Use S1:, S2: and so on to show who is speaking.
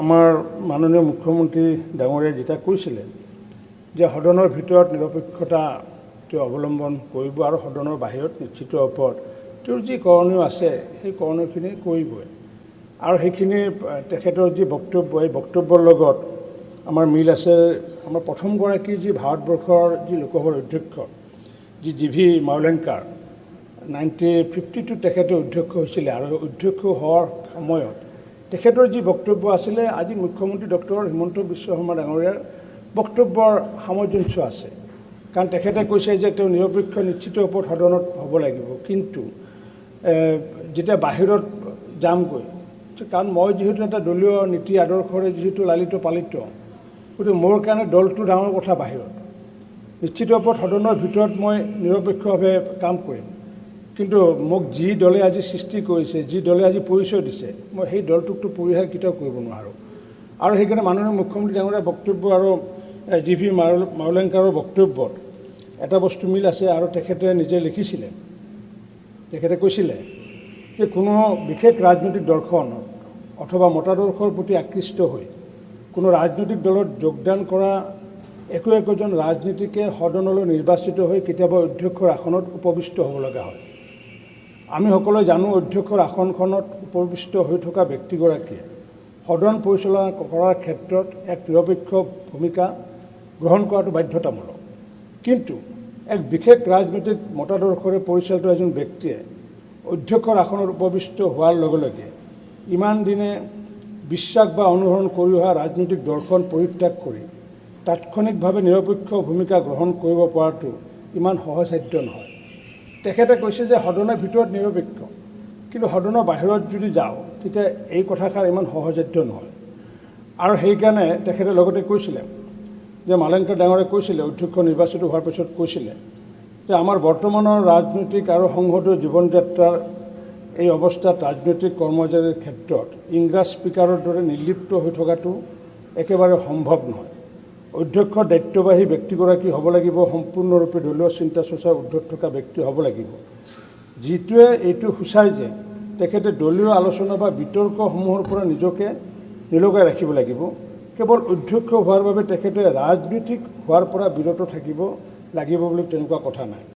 S1: আমাৰ মাননীয় মুখ্যমন্ত্ৰী ডাঙৰীয়াই যেতিয়া কৈছিলে যে সদনৰ ভিতৰত নিৰপেক্ষতা অৱলম্বন কৰিব আৰু সদনৰ বাহিৰত নিশ্চিত ওপৰত তেওঁৰ যি কৰণীয় আছে সেই কৰণীয়খিনি কৰিবই আৰু সেইখিনি তেখেতৰ যি বক্তব্য এই বক্তব্যৰ লগত আমাৰ মিল আছে। আমাৰ প্ৰথমগৰাকী যি ভাৰতবৰ্ষৰ যি লোকসভাৰ অধ্যক্ষ যি GV মাওলেঙ্কাৰ 1952 তেখেতে অধ্যক্ষ হৈছিলে আৰু অধ্যক্ষ হোৱাৰ সময়ত তেখেতৰ যি বক্তব্য আছিলে আজি মুখ্যমন্ত্ৰী ডক্টৰ হিমন্ত বিশ্ব শৰ্মা ডাঙৰীয়াৰ বক্তব্যৰ সামঞ্জস্য আছে। কাৰণ তেখেতে কৈছে যে তেওঁ নিৰপেক্ষ নিশ্চিত ওপৰত সদনত হ'ব লাগিব, কিন্তু যেতিয়া বাহিৰত যামগৈ, কাৰণ মই যিহেতু এটা দলীয় নীতি আদৰ্শৰে যিহেতু লালিত পালিত, গতিকে মোৰ কাৰণে দলটো ডাঙৰ কথা। বাহিৰত নিশ্চিত ওপৰত সদনৰ ভিতৰত মই নিৰপেক্ষভাৱে কাম কৰিম, কিন্তু মোক যি দলে আজি সৃষ্টি কৰিছে, যি দলে আজি পৰিচয় দিছে, মই সেই দলটোকতো পৰিহাৰ কেতিয়াও কৰিব নোৱাৰোঁ। আৰু সেইকাৰণে মাননীয় মুখ্যমন্ত্ৰী ডাঙৰীয়াৰ বক্তব্য আৰু GV মাওলেঙ্কাৰৰ বক্তব্যত এটা বস্তু মিল আছে। আৰু তেখেতে নিজে লিখিছিলে, তেখেতে কৈছিলে যে কোনো বিশেষ ৰাজনৈতিক দৰ্শন অথবা মতাদৰ্শৰ প্ৰতি আকৃষ্ট হৈ কোনো ৰাজনৈতিক দলত যোগদান কৰা একোজন ৰাজনীতিকে সদনলৈ নিৰ্বাচিত হৈ কেতিয়াবা অধ্যক্ষৰ আসনত উপবিষ্ট হ'ব লগা হয়। আমি সকলোৱে জানো অধ্যক্ষৰ আসনখনত উপবিষ্ট হৈ থকা ব্যক্তিগৰাকীয়ে সদন পৰিচালনা কৰাৰ ক্ষেত্ৰত এক নিৰপেক্ষ ভূমিকা গ্ৰহণ কৰাটো বাধ্যতামূলক। কিন্তু এক বিশেষ ৰাজনৈতিক মতাদৰ্শৰে পৰিচালিত এজন ব্যক্তিয়ে অধ্যক্ষৰ আসনত উপবিষ্ট হোৱাৰ লগে লগে ইমান দিনে বিশ্বাস বা অনুসৰণ কৰি অহা ৰাজনৈতিক দৰ্শন পৰিত্যাগ কৰি তাৎক্ষণিকভাৱে নিৰপেক্ষ ভূমিকা গ্ৰহণ কৰিব পৰাটো ইমান সহজসাধ্য নহয়। তেখেতে কৈছে যে সদনৰ ভিতৰত নিৰপেক্ষ, কিন্তু সদনৰ বাহিৰত যদি যাওঁ তেতিয়া এই কথাষাৰ ইমান সহজসাধ্য নহয়। আৰু সেইকাৰণে তেখেতে লগতে কৈছিলে যে মাওলেঙ্কাৰ ডাঙৰীয়াই কৈছিলে, অধ্যক্ষ নিৰ্বাচিত হোৱাৰ পিছত কৈছিলে যে আমাৰ বৰ্তমানৰ ৰাজনৈতিক আৰু সংসদীয় জীৱন যাত্ৰাৰ এই অৱস্থাত ৰাজনৈতিক কৰ্মচাৰীৰ ক্ষেত্ৰত ইংৰাজ স্পীকাৰৰ দৰে নিৰ্লিপ্ত হৈ থকাটো একেবাৰে সম্ভৱ নহয়। অধ্যক্ষৰ দায়িত্ববাহী ব্যক্তিগৰাকী হ'ব লাগিব সম্পূৰ্ণৰূপে দলীয় চিন্তা চৰ্চাৰ ঊৰ্ধত থকা ব্যক্তি হ'ব লাগিব, যিটোৱে এইটো সূচায় যে তেখেতে দলীয় আলোচনা বা বিতৰ্কসমূহৰ পৰা নিজকে নিলগাই ৰাখিব লাগিব। কেৱল অধ্যক্ষ হোৱাৰ বাবে তেখেতে ৰাজনীতিক হোৱাৰ পৰা বিৰত থাকিব লাগিব বুলি তেনেকুৱা কথা নাই।